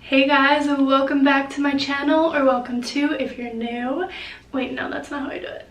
Hey guys, welcome back to my channel, or welcome to if you're new. Wait, no, that's not how I do it.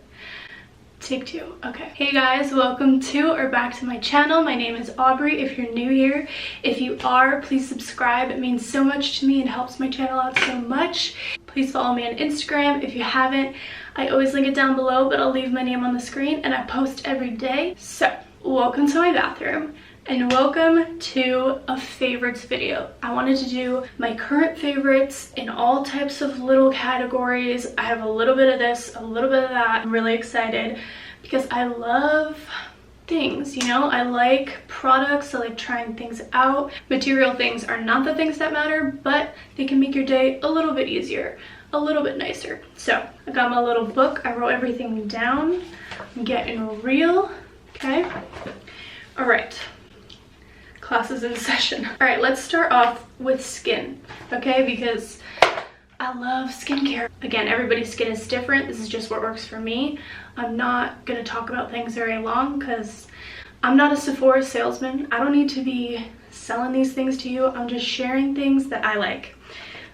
Take two. Okay. Hey guys, welcome to or back to my channel. My name is Aubrey if you're new here. If you are, please subscribe. It means so much to me and helps my channel out so much. Please follow me on Instagram if you haven't. I always link it down below, but I'll leave my name on the screen and I post every day. So, welcome to my bathroom. And welcome to a favorites video. I wanted to do my current favorites in all types of little categories. I have a little bit of this, a little bit of that. I'm really excited because I love things, you know? I like products, I like trying things out. Material things are not the things that matter, but they can make your day a little bit easier, a little bit nicer. So I got my little book. I wrote everything down. I'm getting real, okay? All right. Classes in session. All right, let's start off with skin, okay? Because I love skincare. Again, everybody's skin is different. This is just what works for me. I'm not gonna talk about things very long because I'm not a Sephora salesman. I don't need to be selling these things to you. I'm just sharing things that I like.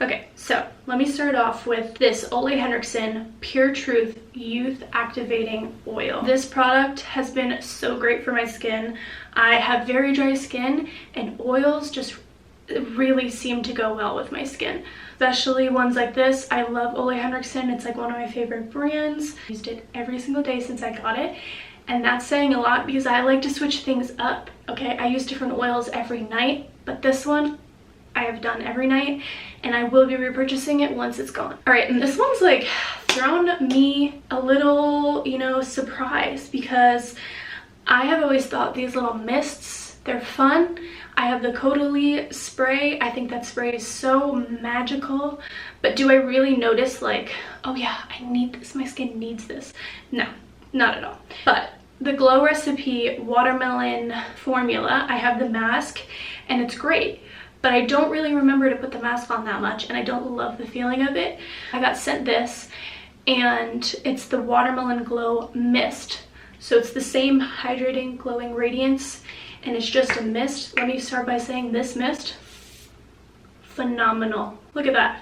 Okay, so let me start off with this Ole Henriksen Pure Truth Youth Activating Oil. This product has been so great for my skin. I have very dry skin and oils just really seem to go well with my skin. Especially ones like this. I love Ole Henriksen. It's like one of my favorite brands. I used it every single day since I got it. And that's saying a lot because I like to switch things up, okay? I use different oils every night, but this one I have done every night and I will be repurchasing it once it's gone. All right, and this one's like thrown me a little, you know, surprise because I have always thought these little mists, they're fun. I have the Caudalie spray. I think that spray is so magical, but do I really notice like, oh yeah, I need this, my skin needs this? No, not at all. But the Glow Recipe Watermelon Formula, I have the mask and it's great. But I don't really remember to put the mask on that much and I don't love the feeling of it. I got sent this and it's the Watermelon Glow Mist. So it's the same hydrating, glowing radiance and it's just a mist. Let me start by saying this mist, phenomenal. Look at that.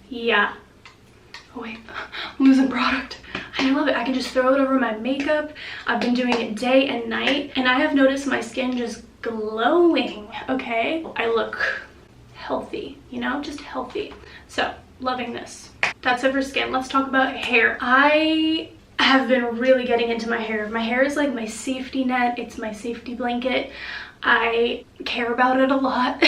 Yeah. Oh wait, I'm losing product. I love it. I can just throw it over my makeup. I've been doing it day and night and I have noticed my skin just glowing, okay? I look healthy, you know, just healthy. So, loving this. That's it for skin. Let's talk about hair. I have been really getting into my hair. My hair is like my safety net. It's my safety blanket. I care about it a lot,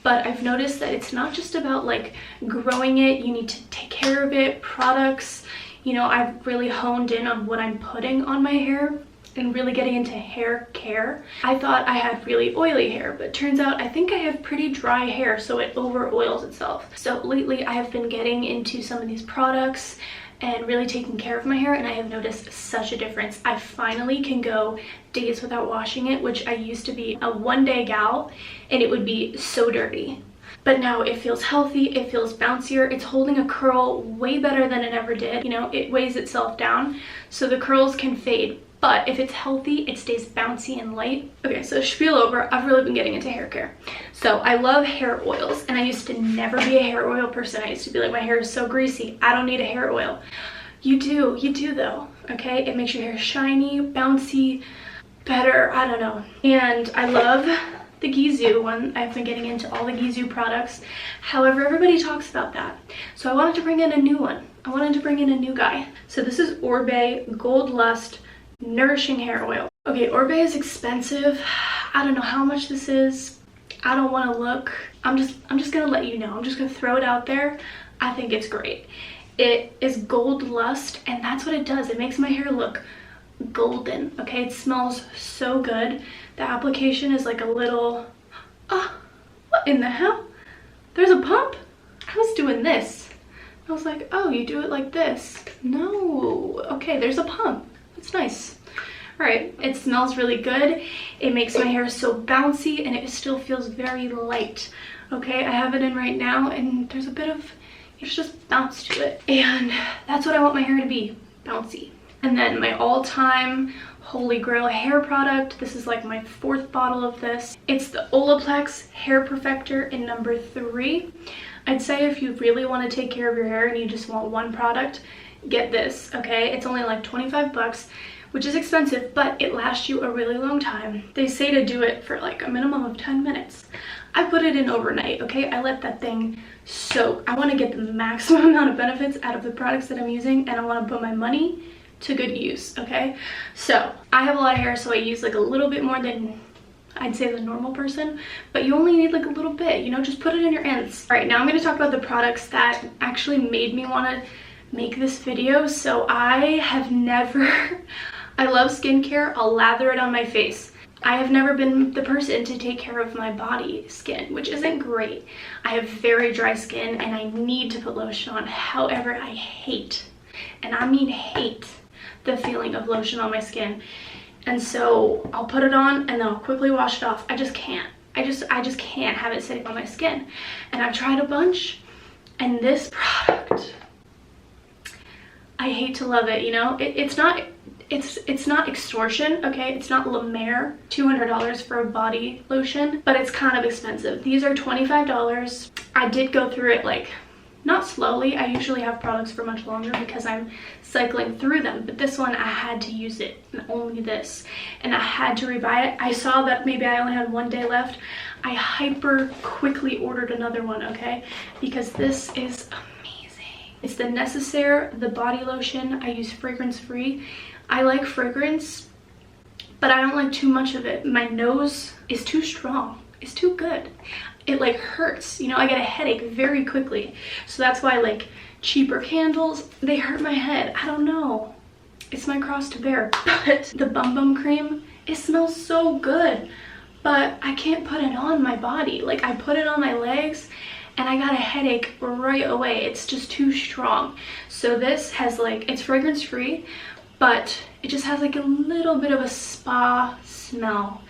but I've noticed that it's not just about like growing it. You need to take care of it, products. You know, I've really honed in on what I'm putting on my hair and really getting into hair care. I thought I had really oily hair, but turns out I think I have pretty dry hair, so it over oils itself. So lately I have been getting into some of these products and really taking care of my hair, and I have noticed such a difference. I finally can go days without washing it, which I used to be a one-day gal and it would be so dirty. But now it feels healthy, it feels bouncier, it's holding a curl way better than it ever did. You know, it weighs itself down, so the curls can fade. But if it's healthy, it stays bouncy and light. Okay, so spiel over, I've really been getting into hair care. So I love hair oils, and I used to never be a hair oil person. I used to be like, my hair is so greasy, I don't need a hair oil. You do though, okay? It makes your hair shiny, bouncy, better, I don't know. And I love the Gizu one. I've been getting into all the Gizu products. However, everybody talks about that. So I wanted to bring in a new one. I wanted to bring in a new guy. So this is Orbe Gold Lust Nourishing Hair Oil. Okay, Orbe is expensive. I don't know how much this is. I don't want to look. I'm just gonna let you know. I'm just gonna throw it out there. I think it's great. It is Gold Lust, and that's what it does. It makes my hair look golden. Okay, it smells so good. The application is like a little, what in the hell? There's a pump? I was doing this. I was like, oh, you do it like this. No, okay, there's a pump. It's nice. All right, it smells really good. It makes my hair so bouncy and it still feels very light. Okay, I have it in right now and there's just bounce to it. And that's what I want my hair to be, bouncy. And then my all-time holy grail hair product, this is like my 4th bottle of this. It's the Olaplex Hair Perfector in number 3. I'd say if you really want to take care of your hair and you just want one product, get this, okay? It's only like 25 bucks, which is expensive, but it lasts you a really long time. They say to do it for like a minimum of 10 minutes. I put it in overnight, okay? I let that thing soak. I want to get the maximum amount of benefits out of the products that I'm using, and I want to put my money to good use, okay? So I have a lot of hair, so I use like a little bit more than I'd say the normal person, but you only need like a little bit, you know, just put it in your ends. All right, now I'm going to talk about the products that actually made me want to make this video. So I love skincare. I'll lather it on my face. I have never been the person to take care of my body skin, which isn't great. I have very dry skin and I need to put lotion on. However, I hate, and I mean hate, the feeling of lotion on my skin. And so I'll put it on and then I'll quickly wash it off. I just can't. I just can't have it sitting on my skin. And I've tried a bunch, and this product, I hate to love it, you know? It's not extortion, okay? It's not La Mer, $200 for a body lotion, but it's kind of expensive. These are $25. I did go through it like, not slowly. I usually have products for much longer because I'm cycling through them, but this one I had to use it, and only this, and I had to rebuy it. I saw that maybe I only had 1 day left. I hyper quickly ordered another one, okay? Because this is amazing. It's the Nécessaire, the body lotion. I use fragrance free. I like fragrance, but I don't like too much of it. My nose is too strong. It's too good. It like hurts, you know, I get a headache very quickly. So that's why like cheaper candles, they hurt my head. I don't know. It's my cross to bear. But the Bum Bum cream, it smells so good, but I can't put it on my body. Like I put it on my legs and I got a headache right away. It's just too strong. So this has like, it's fragrance free, but it just has like a little bit of a spa smell.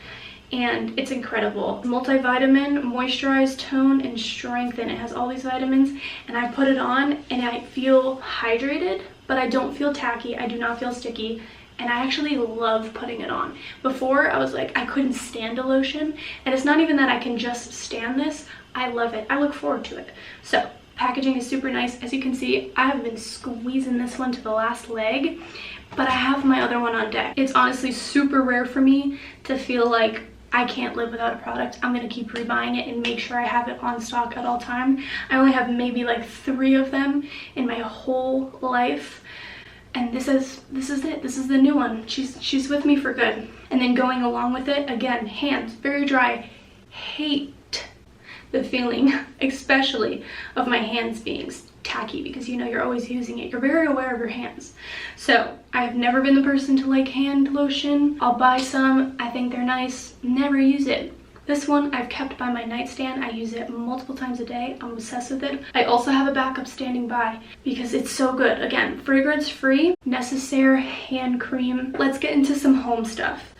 And it's incredible. Multivitamin, moisturize, tone, and strengthen. It has all these vitamins, and I put it on and I feel hydrated, but I don't feel tacky. I do not feel sticky, and I actually love putting it on. Before, I was like, I couldn't stand a lotion, and it's not even that I can just stand this. I love it. I look forward to it. So packaging is super nice. As you can see, I have been squeezing this one to the last leg, but I have my other one on deck. It's honestly super rare for me to feel like I can't live without a product. I'm gonna keep rebuying it and make sure I have it on stock at all time. I only have maybe like 3 of them in my whole life, and this is it. This is the new one. She's with me for good. And then going along with it, again, hands very dry. Hate the feeling, especially of my hands being tacky, because you know you're always using it. You're very aware of your hands. So I have never been the person to like hand lotion. I'll buy some, I think they're nice, never use it. This one I've kept by my nightstand. I use it multiple times a day. I'm obsessed with it. I also have a backup standing by because it's so good. Again, fragrance free, Nécessaire hand cream. Let's get into some home stuff.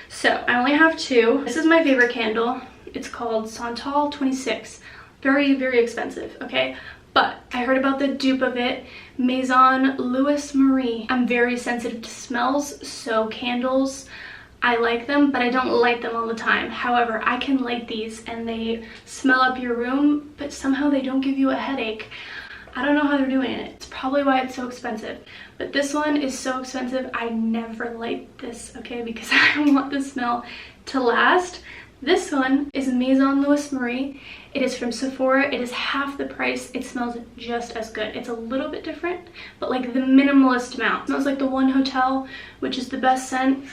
So I only have 2. This is my favorite candle. It's called Santal 26. Very, very expensive, okay? But I heard about the dupe of it, Maison Louis Marie. I'm very sensitive to smells, so candles, I like them, but I don't light them all the time. However, I can light these and they smell up your room, but somehow they don't give you a headache. I don't know how they're doing it. It's probably why it's so expensive. But this one is so expensive, I never light this, okay? Because I want the smell to last. This one is Maison Louis Marie. It is from Sephora. It is half the price. It smells just as good. It's a little bit different, but like the minimalist amount. It smells like the One Hotel, which is the best scent.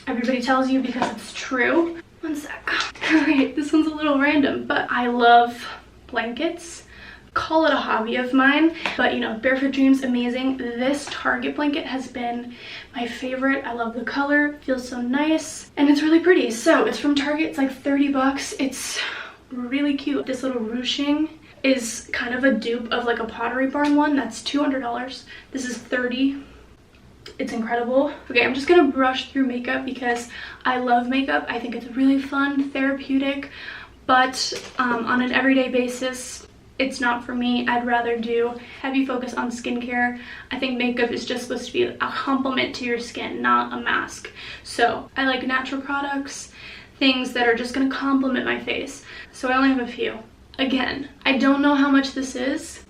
Everybody tells you because it's true. One sec. Alright, this one's a little random, but I love blankets. Call it a hobby of mine, but you know, Barefoot Dreams, amazing. This Target blanket has been my favorite. I love the color, feels so nice, and it's really pretty. So it's from Target. It's like 30 bucks. It's really cute. This little ruching is kind of a dupe of like a Pottery Barn one. That's $200. This is $30. It's incredible. Okay, I'm just gonna brush through makeup because I love makeup. I think it's really fun, therapeutic, but on an everyday basis, it's not for me. I'd rather do heavy focus on skincare. I think makeup is just supposed to be a complement to your skin, not a mask. So I like natural products, things that are just gonna complement my face. So I only have a few. Again, I don't know how much this is.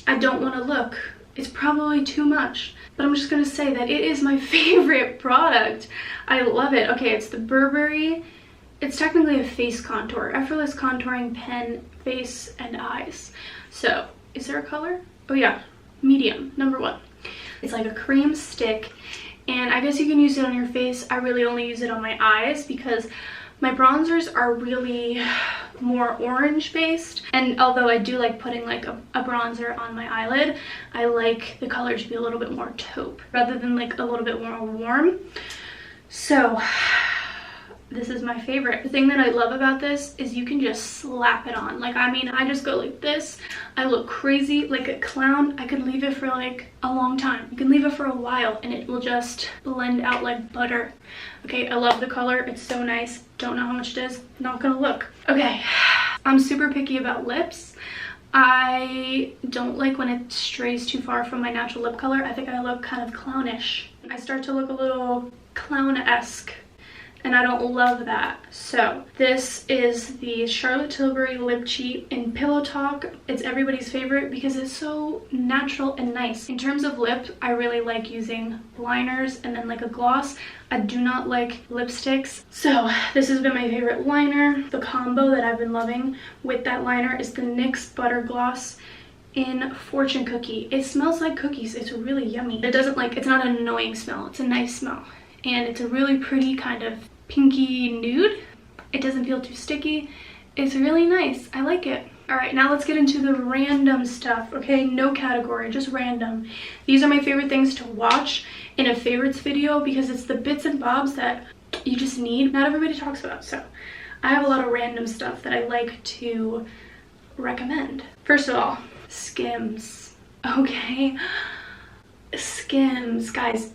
I don't want to look. It's probably too much, but I'm just gonna say that it is my favorite product. I love it. Okay, it's the Burberry. It's technically a face contour, effortless contouring pen, face and eyes. So, is there a color? Oh yeah, medium, number 1. It's like a cream stick, and I guess you can use it on your face. I really only use it on my eyes because my bronzers are really more orange based, and although I do like putting like a bronzer on my eyelid, I like the color to be a little bit more taupe rather than like a little bit more warm. So this is my favorite. The thing that I love about this is you can just slap it on. Like, I mean, I just go like this. I look crazy like a clown. I could leave it for like a long time. You can leave it for a while and it will just blend out like butter. Okay, I love the color. It's so nice. Don't know how much it is. Not gonna look. Okay, I'm super picky about lips. I don't like when it strays too far from my natural lip color. I think I look kind of clownish. I start to look a little clown-esque, and I don't love that. So this is the Charlotte Tilbury Lip Cheat in Pillow Talk. It's everybody's favorite because it's so natural and nice. In terms of lip, I really like using liners and then like a gloss. I do not like lipsticks. So this has been my favorite liner. The combo that I've been loving with that liner is the NYX Butter Gloss in Fortune Cookie. It smells like cookies. It's really yummy. It doesn't like, it's not an annoying smell. It's a nice smell. And it's a really pretty kind of pinky nude. It doesn't feel too sticky. It's really nice. I like it. All right, now let's get into the random stuff, okay? No category, just random. These are my favorite things to watch in a favorites video because it's the bits and bobs that you just need. Not everybody talks about, so I have a lot of random stuff that I like to recommend. First of all, Skims, okay? Skims, guys.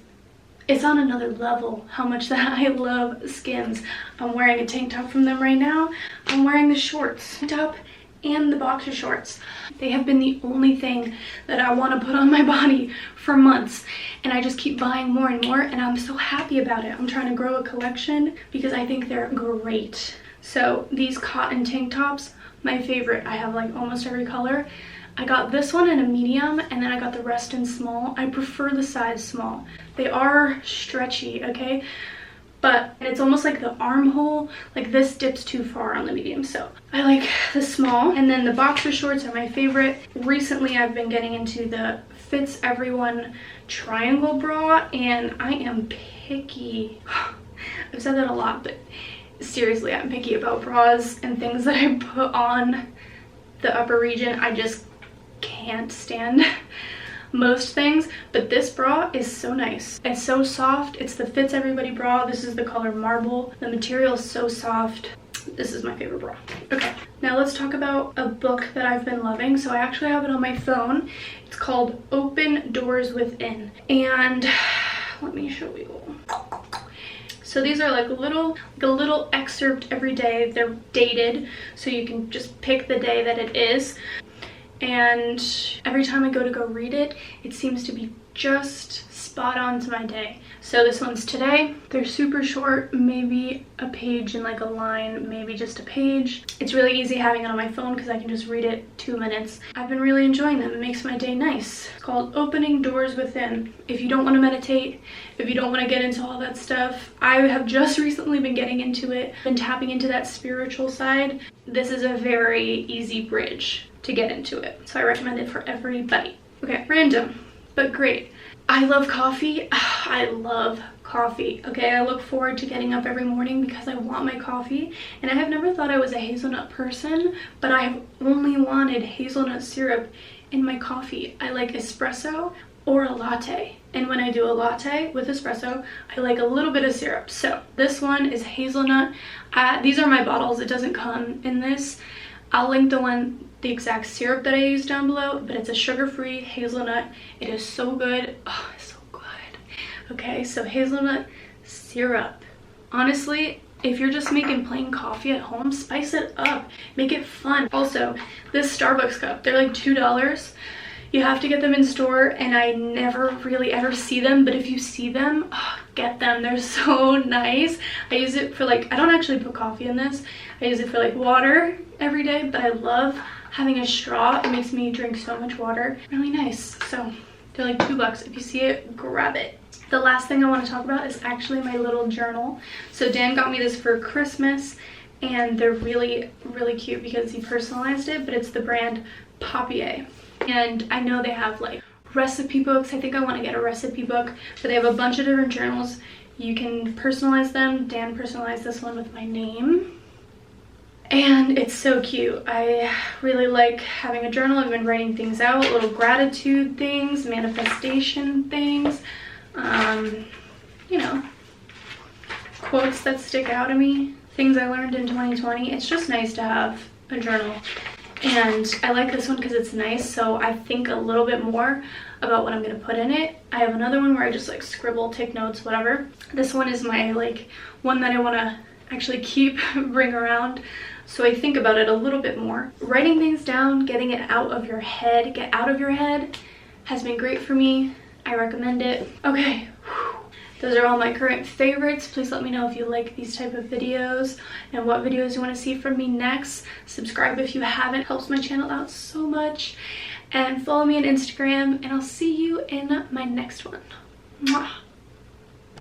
It's on another level how much that I love Skims. I'm wearing a tank top from them right now. I'm wearing the shorts, tank top and the boxer shorts. They have been the only thing that I want to put on my body for months, and I just keep buying more and more, and I'm so happy about it. I'm trying to grow a collection because I think they're great. So these cotton tank tops, my favorite. I have like almost every color. I got this one in a medium, and then I got the rest in small. I prefer the size small. They are stretchy, okay? But it's almost like the armhole. Like this dips too far on the medium, so I like the small. And then the boxer shorts are my favorite. Recently, I've been getting into the Fits Everyone triangle bra, and I am picky. I've said that a lot, but seriously, I'm picky about bras and things that I put on the upper region. I just can't stand most things, but this bra is so nice. It's so soft. It's the Fits Everybody bra. This is the color Marble. The material is so soft. This is my favorite bra. Okay, now let's talk about a book that I've been loving. So I actually have it on my phone. It's called Open Doors Within, and let me show you. So these are like a little excerpt every day. They're dated, so you can just pick the day that it is. And every time I go read it, it seems to be just spot on to my day. So this one's today. They're super short, maybe a page and like a line, maybe just a page. It's really easy having it on my phone because I can just read it 2 minutes. I've been really enjoying them. It makes my day nice. It's called Opening Doors Within. If you don't want to meditate, if you don't want to get into all that stuff, I have just recently been getting into it, been tapping into that spiritual side. This is a very easy bridge to get into it, so I recommend it for everybody. Okay, random but great. I love coffee. I love coffee. Okay, I look forward to getting up every morning because I want my coffee, and I have never thought I was a hazelnut person, but I have only wanted hazelnut syrup in my coffee. I like espresso or a latte, and when I do a latte with espresso, I like a little bit of syrup. So this one is hazelnut. These are my bottles. It doesn't come in this. I'll link the exact syrup that I use down below, but it's a sugar-free hazelnut. It is so good. Oh, it's so good. Okay, so hazelnut syrup. Honestly, if you're just making plain coffee at home, spice it up, make it fun. Also, this Starbucks cup, they're like $2. You have to get them in store, and I never really ever see them, but if you see them, oh, get them. They're so nice. I use it for like, I don't actually put coffee in this. I use it for like water every day, but I love having a straw. It makes me drink so much water. Really nice. So they're like $2. If you see it, grab it. The last thing I want to talk about is actually my little journal. So Dan got me this for Christmas, and they're really, really cute because he personalized it, but it's the brand Papier. And I know they have like recipe books. I think I want to get a recipe book, but they have a bunch of different journals. You can personalize them. Dan personalized this one with my name, and it's so cute. I really like having a journal. I've been writing things out, little gratitude things, manifestation things, you know, quotes that stick out to me, things I learned in 2020. It's just nice to have a journal. And I like this one because it's nice, so I think a little bit more about what I'm going to put in it. I have another one where I just like scribble, take notes, whatever. This one is my like one that I want to actually keep, bring around, so I think about it a little bit more. Writing things down, getting it out of your head, get out of your head, has been great for me. I recommend it. Okay. Those are all my current favorites. Please let me know if you like these type of videos and what videos you want to see from me next. Subscribe if you haven't. It helps my channel out so much. And follow me on Instagram, and I'll see you in my next one. Mwah.